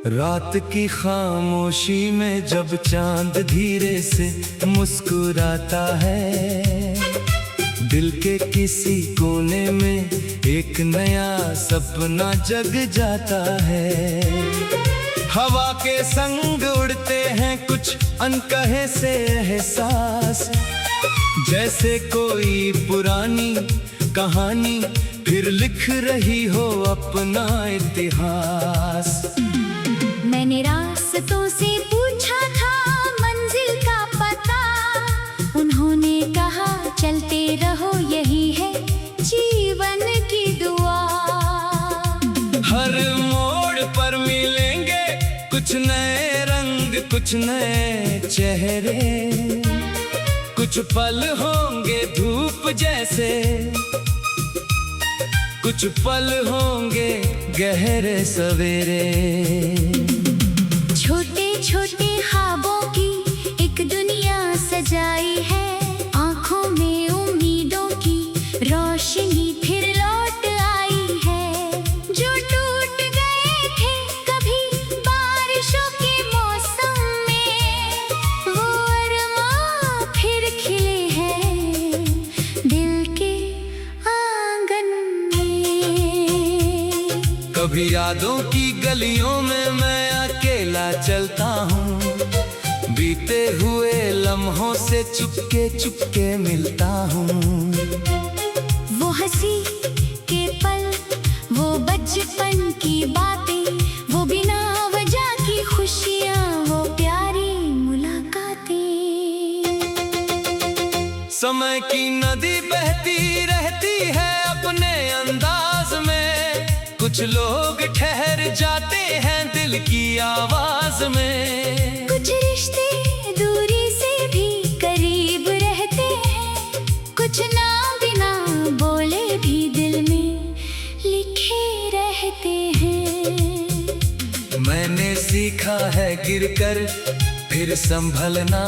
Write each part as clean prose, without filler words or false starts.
रात की खामोशी में जब चांद धीरे से मुस्कुराता है, दिल के किसी कोने में एक नया सपना जग जाता है। हवा के संग उड़ते हैं कुछ अनकहे से एहसास, जैसे कोई पुरानी कहानी फिर लिख रही हो अपना इतिहास। मैंने रास्तों से पूछा था मंजिल का पता, उन्होंने कहा चलते रहो यही है जीवन की दुआ। हर मोड़ पर मिलेंगे कुछ नए रंग, कुछ नए चेहरे, कुछ पल होंगे धूप जैसे, कुछ पल होंगे गहरे सवेरे। छोटे छोटे ख्वाबों की एक दुनिया सजाई है, आंखों में उम्मीदों की रोशनी फिर लौट आई है। जो टूट गए थे कभी बारिशों के मौसम में, वो अरमां फिर खिले हैं दिल के आंगन में। कभी यादों की गलियों में मैं अकेला चलता हूँ, बीते हुए लम्हों से चुपके चुपके मिलता हूँ। वो हंसी के पल, वो बचपन की बातें, वो बिना वजह की खुशियाँ, वो प्यारी मुलाकातें। समय की नदी बहती रहती है अपने अंदाज में, कुछ लोग ठहर जाते हैं दिल की आवाज में। कुछ रिश्ते दूरी से भी करीब रहते हैं, कुछ ना बिना बोले भी दिल में लिखे रहते हैं। मैंने सीखा है गिरकर फिर संभलना,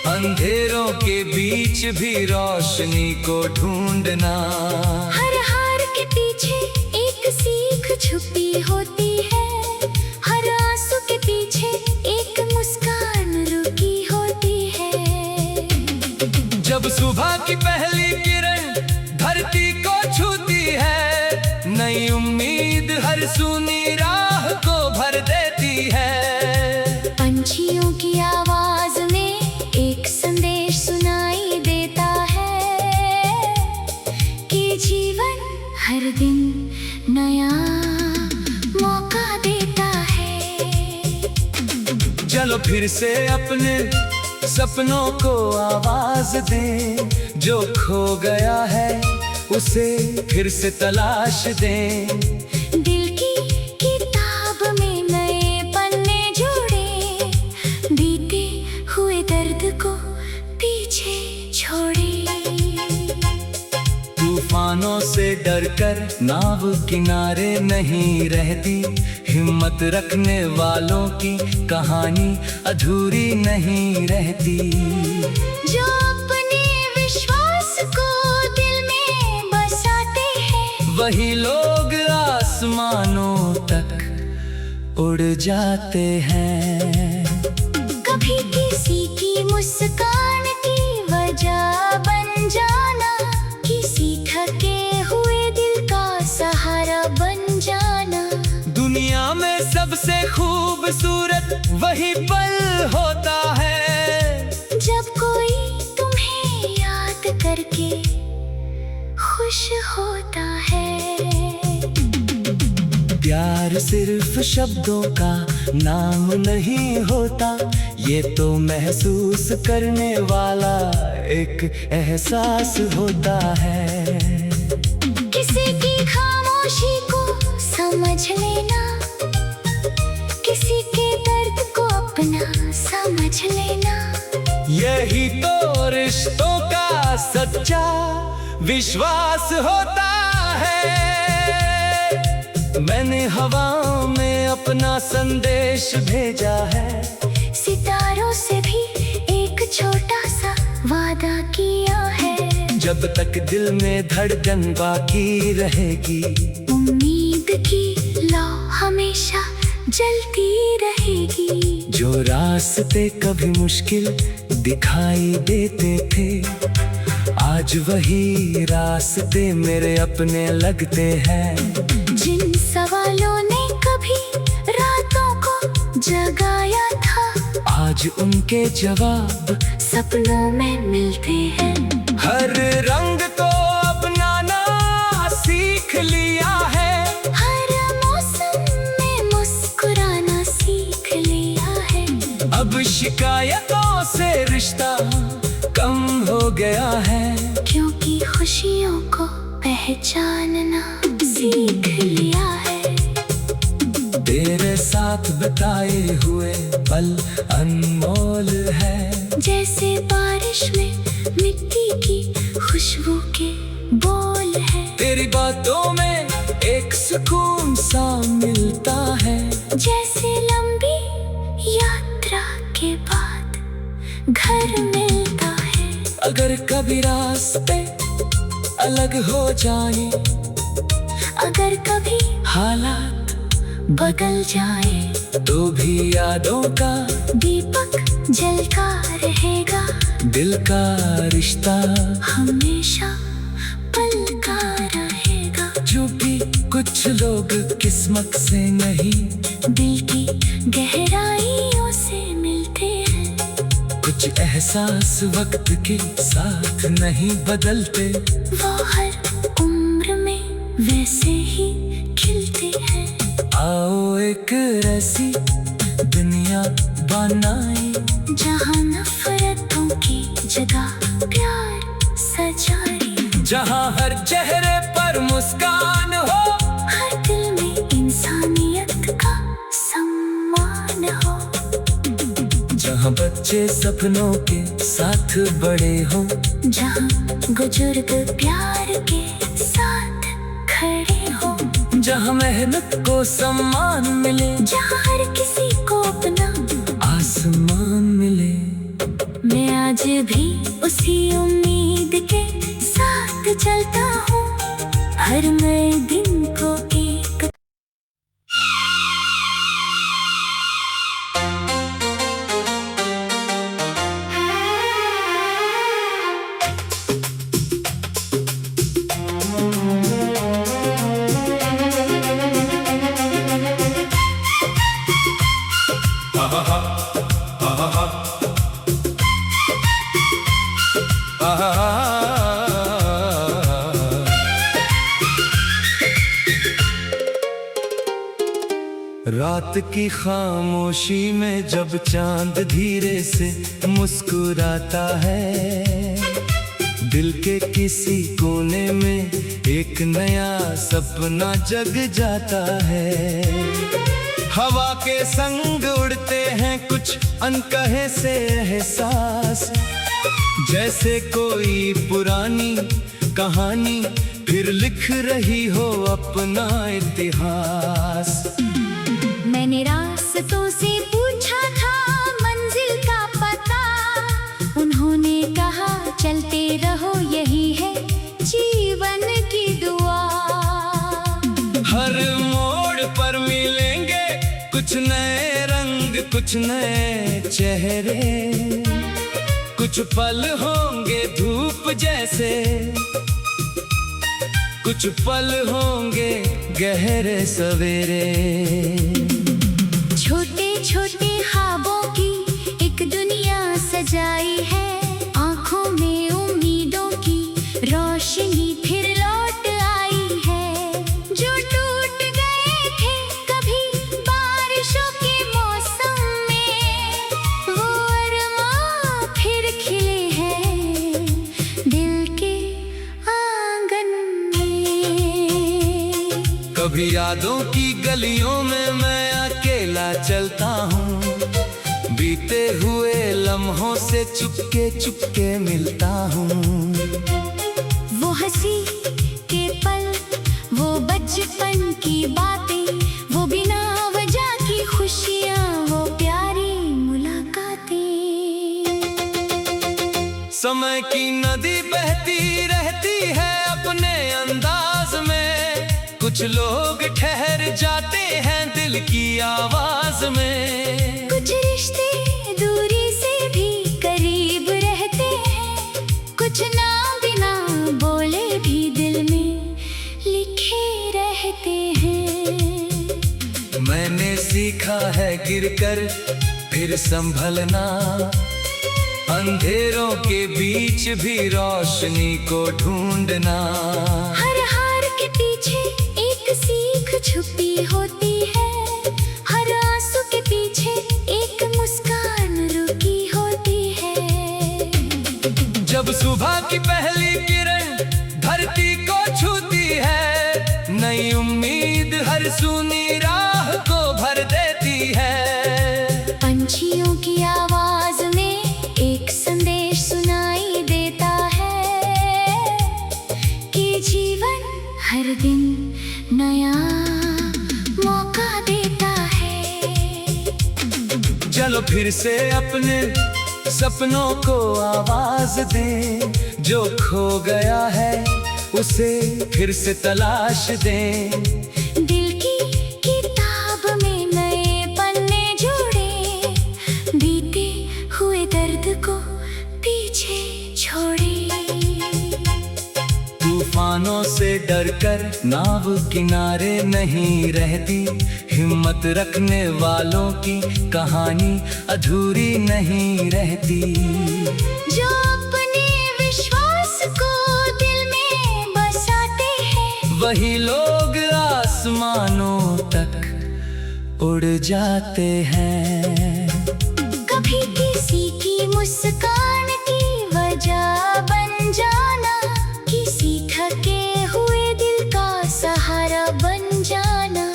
अंधेरों के बीच भी रोशनी को ढूंढना। हर हार के पीछे एक सीख छुपी होती है, हर आंसू के पीछे एक मुस्कान रुकी होती है। जब सुबह की पहली किरण धरती को छूती है, नई उम्मीद हर सूनी राह को भर देती है। पंछियों की आवाज में एक संदेश सुनाई देता है कि जीवन हर दिन नया मौका देता है। चलो फिर से अपने सपनों को आवाज दें, जो खो गया है उसे फिर से तलाश दें। दिल की किताब में नए पन्ने जोड़े, बीते हुए दर्द को पीछे छोड़े। तूफानों से डरकर नाव किनारे नहीं रहती, हिम्मत रखने वालों की कहानी अधूरी नहीं रहती। जो अपने विश्वास को दिल में बसाते हैं, वही लोग आसमानों तक उड़ जाते हैं। कभी किसी की मुस्कान की वजह बन जाना, किसी थके हुए दिल का सहारा बन जाना। दुनिया में सबसे खूबसूरत वही पल होता है, जब कोई तुम्हें याद करके खुश होता है। प्यार सिर्फ शब्दों का नाम नहीं होता, ये तो महसूस करने वाला एक एहसास होता है। किसी की खामोशी को समझ लेना, किसी के दर्द को अपना समझ लेना, यही तो रिश्तों का सच्चा विश्वास होता है। मैंने हवाओं में अपना संदेश भेजा है, सितारों से भी एक छोटा सा वादा किया है। जब तक दिल में धड़कन बाकी रहेगी, उम्मीद की लौ हमेशा जो रास्ते कभी मुश्किल दिखाई देते थे, आज वही रास्ते मेरे अपने लगते हैं। जिन सवालों ने कभी रातों को जगाया था, आज उनके जवाब सपनों में मिलते हैं। हर रंग को अपनाना सीख लिया है, हर मौसम में मुस्कुराना सीख लिया है। अब शिकायतों से रिश्ता कम हो गया है, क्योंकि खुशियों को पहचानना सीख लिया है। तेरे साथ बिताए हुए पल अनमोल है, जैसे बारिश में मिट्टी की खुशबू के बोल है। तेरी बातों में एक सुकून सा मिलता है, जैसे लंबी यात्रा के बाद घर मिलता है। अगर कभी रास्ते अलग हो जाए, अगर कभी हालात बदल जाए, तो भी यादों का दीपक जलता रहेगा। दिल का रिश्ता हमेशा पलता रहेगा। जो भी कुछ लोग किस्मत से नहीं, दिल की गहराइयों से मिलते हैं। कुछ एहसास वक्त के साथ नहीं बदलते, वो हर उम्र में वैसे ही खिलते हैं। आओ एक ऐसी दुनिया बनाए, जहाँ नफरतों की जगह प्यार सजाए। जहाँ हर चेहरे पर मुस्कान हो, हर दिल में इंसानियत का सम्मान हो। जहाँ बच्चे सपनों के साथ बड़े हो, जहाँ बुजुर्ग प्यार के साथ खड़े हो। जहाँ मेहनत को सम्मान मिले, जहाँ हर किसी को अपना आसमान मिले। मैं आज भी उसी उम्मीद के साथ चलता हूँ, हर नए दिन को एक। रात की खामोशी में जब चांद धीरे से मुस्कुराता है, दिल के किसी कोने में एक नया सपना जग जाता है। हवा के संग उड़ते हैं कुछ अनकहे से एहसास, जैसे कोई पुरानी कहानी फिर लिख रही हो अपना इतिहास। मैंने रास्तों से पूछा था मंजिल का पता, उन्होंने कहा चलते रहो यही है जीवन की दुआ। हर मोड़ पर मिलेंगे कुछ नए रंग, कुछ नए चेहरे, कुछ पल होंगे धूप जैसे, कुछ पल होंगे गहरे सवेरे। छोटे छोटे ख्वाबों की एक दुनिया सजाई है, आंखों में उम्मीदों की रोशनी फिर लौट आई है। जो टूट गए थे कभी बारिशों के मौसम में, वो अरमां फिर खिले हैं दिल के आंगन में। कभी यादों की गलियों में मैं अकेला चलता हूँ, बीते हुए लम्हों से चुपके चुपके मिलता हूँ। वो हंसी के पल, वो बचपन की बातें, वो बिना वजह की खुशियाँ, वो प्यारी मुलाकातें। समय की नदी बहती रहती है अपने अंदाज में, कुछ लोग ठहर जाते हैं दिल की आवाज में। कुछ रिश्ते मैंने सीखा है गिरकर फिर संभलना, अंधेरों के बीच भी रोशनी को ढूंढना। हर हार के पीछे एक सीख छुपी होती है, हर आंसू के पीछे एक मुस्कान रुकी होती है। जब सुबह की पहली किरण धरती को छूती है, नई उम्मीद हर सूनी राह को भर देती है। पंछियों की आवाज में एक संदेश सुनाई देता है कि जीवन हर दिन नया मौका देता है। चलो फिर से अपने सपनों को आवाज दें, जो खो गया है उसे फिर से तलाश दें। दिल की किताब में नए पन्ने जोड़े, बीते हुए दर्द को पीछे छोड़े। तूफानों से डरकर नाव किनारे नहीं रहती, हिम्मत रखने वालों की कहानी अधूरी नहीं रहती। जो अपने विश्वास को दिल में बसाते हैं, वही लोग आसमानों तक उड़ जाते हैं। कभी किसी की मुस्कान की वजह बन जाना, किसी थके हुए दिल का सहारा बन जाना।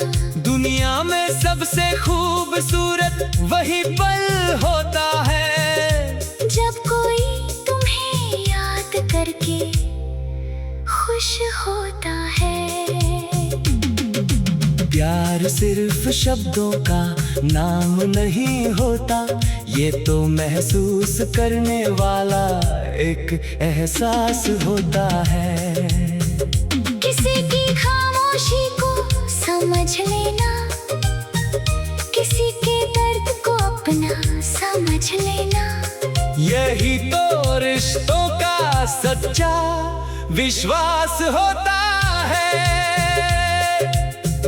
दुनिया में सबसे खूबसूरत वही पल होता है, जब कोई तुम्हें याद करके खुश होता है। प्यार सिर्फ शब्दों का नाम नहीं होता, ये तो महसूस करने वाला एक एहसास होता है। किसी की खामोशी को समझ लेना, किसी के दर्द को अपना समझ लेना। यही तो रिश्तों का सच्चा विश्वास होता है।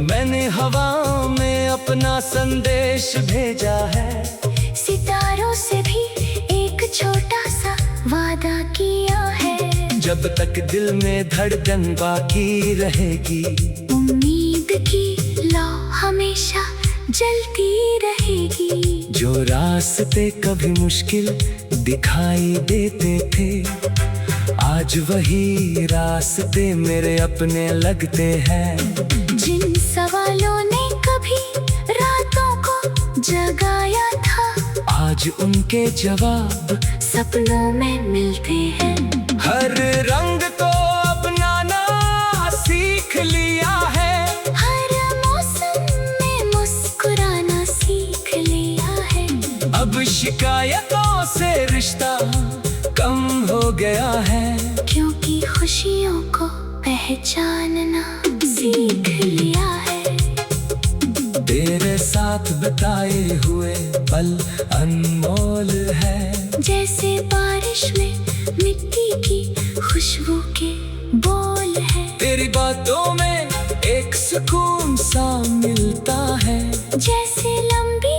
मैंने हवाओं में अपना संदेश भेजा है, सितारों से भी एक छोटा सा वादा किया है। जब तक दिल में धड़कन बाकी रहेगी, उम्मीद की लौ हमेशा जलती रहेगी। जो रास्ते कभी मुश्किल दिखाई देते थे, आज वही रास्ते मेरे अपने लगते हैं। जिन सवालों ने कभी रातों को जगाया था, आज उनके जवाब सपनों में मिलते हैं। हर रंग को अपनाना सीख लिया है, हर मौसम में मुस्कुराना सीख लिया है। अब शिकायतों से रिश्ता कम हो गया है, क्योंकि खुशियों को पहचानना सीख लिया है। तेरे साथ बिताए हुए पल अनमोल है, जैसे बारिश में मिट्टी की खुशबू के बोल है। तेरी बातों में एक सुकून सा मिलता है, जैसे लंबी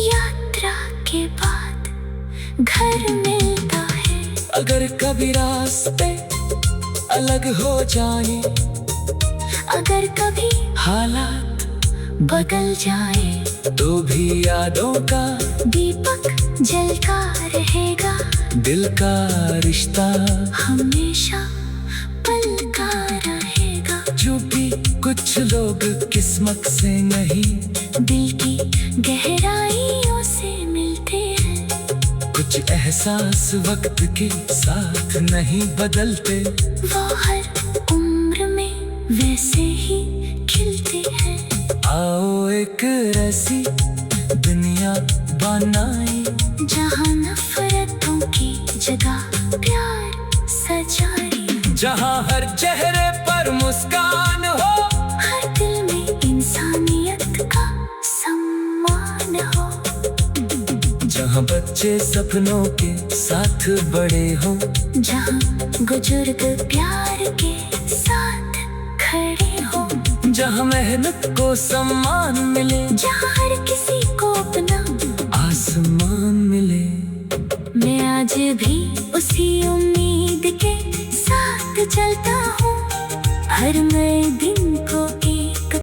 यात्रा के बाद घर मिलता है। अगर कभी रास्ते अलग हो जाए, अगर कभी हालात बदल जाए, तो भी यादों का दीपक जलता रहेगा। दिल का रिश्ता हमेशा पलता रहेगा। जो भी कुछ लोग किस्मत से नहीं, दिल की गहराइयों से मिलते हैं। कुछ एहसास वक्त के साथ नहीं बदलते, वो हर उम्र में वैसे ही खिलते हैं। आओ एक ऐसी दुनिया बनाए, जहाँ नफरतों की जगह प्यार सजाए। जहाँ हर चेहरे पर मुस्कान हो, हर दिल में इंसानियत का सम्मान हो। जहाँ बच्चे सपनों के साथ बड़े हो, जहाँ बुजुर्ग प्यार के साथ खड़े हो। जहाँ मेहनत को सम्मान मिले, जहाँ हर किसी को अपना आसमान मिले। मैं आज भी उसी उम्मीद के साथ चलता हूँ, हर नए दिन को एक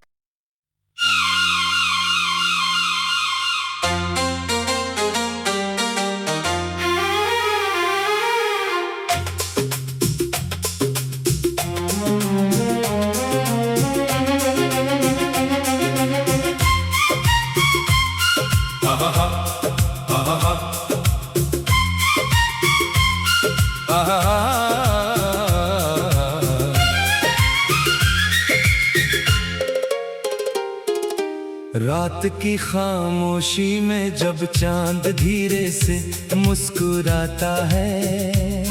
रात की खामोशी में जब चांद धीरे से मुस्कुराता है,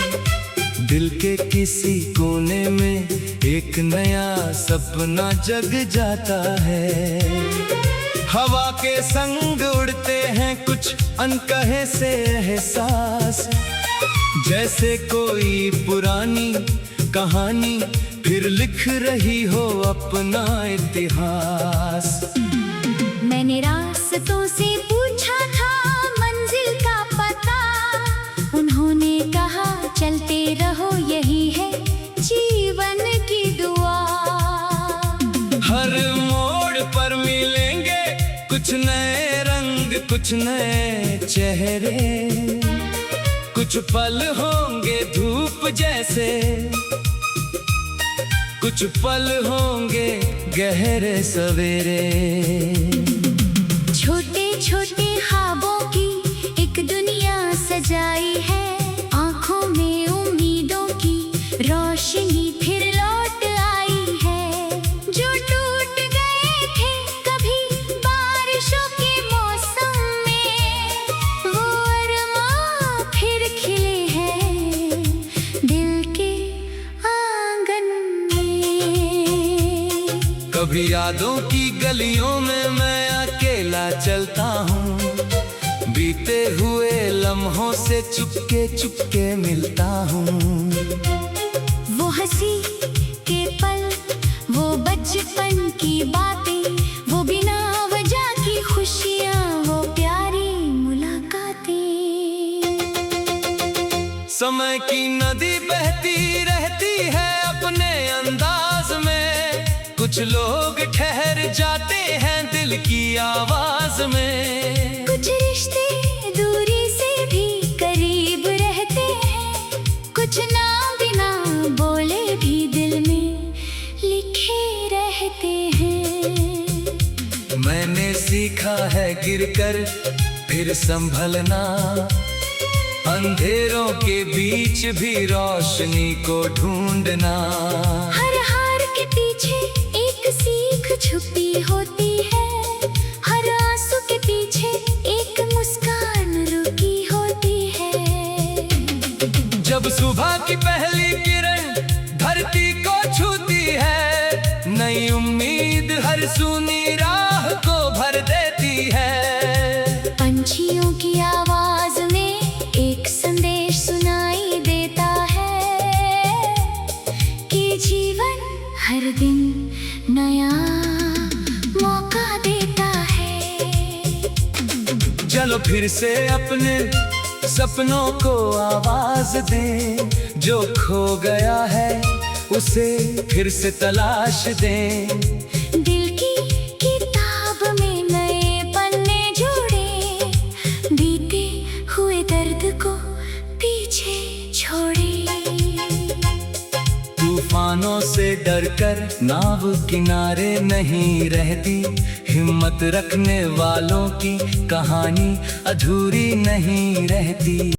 दिल के किसी कोने में एक नया सपना जग जाता है। हवा के संग उड़ते हैं कुछ अनकहे से एहसास, जैसे कोई पुरानी कहानी फिर लिख रही हो अपना इतिहास। मैंने रास्तों से पूछा था मंजिल का पता, उन्होंने कहा चलते रहो यही है जीवन की दुआ। हर मोड़ पर मिलेंगे कुछ नए रंग, कुछ नए चेहरे, कुछ पल होंगे धूप जैसे, कुछ पल होंगे गहरे सवेरे। छोटे छोटे ख्वाबों की एक दुनिया सजाई है, आंखों में उम्मीदों की रोशनी फिर लौट आई है। जो टूट गए थे कभी बारिशों के मौसम में, वो अरमां फिर खिले हैं दिल के आंगन में। कभी यादों की गलियों में मैं अकेला चलता हूँ, बीते हुए लम्हों से चुपके चुपके मिलता हूँ। वो हंसी के पल, वो बचपन की बातें, वो बिना वजह की खुशियाँ, वो प्यारी मुलाकातें। समय की नदी बहती रहती है अपने अंदाज में, कुछ लोग ठहर जाते हैं दिल की आवाज में। कुछ रिश्ते दूरी से भी करीब रहते हैं, कुछ ना बिना बोले भी दिल में लिखे रहते हैं। मैंने सीखा है गिरकर फिर संभलना, अंधेरों के बीच भी रोशनी को ढूंढना। हर हार के पीछे एक सीख छुपी होती है, हर आंसू के पीछे एक मुस्कान रुकी होती है। जब सुबह की पहली किरण धरती को छूती है, नई उम्मीद हर सूनी राह को भर देती है। पंछियों की आवाज में एक संदेश सुनाई देता है कि जीवन हर दिन नया मौका देता है। चलो फिर से अपने सपनों को आवाज दें, जो खो गया है उसे फिर से तलाश दें। दिल की किताब में नए पन्ने जोड़े, बीते हुए दर्द को पीछे छोड़े। तूफानों से डरकर नाव किनारे नहीं रहती, हिम्मत रखने वालों की कहानी अधूरी नहीं रहती।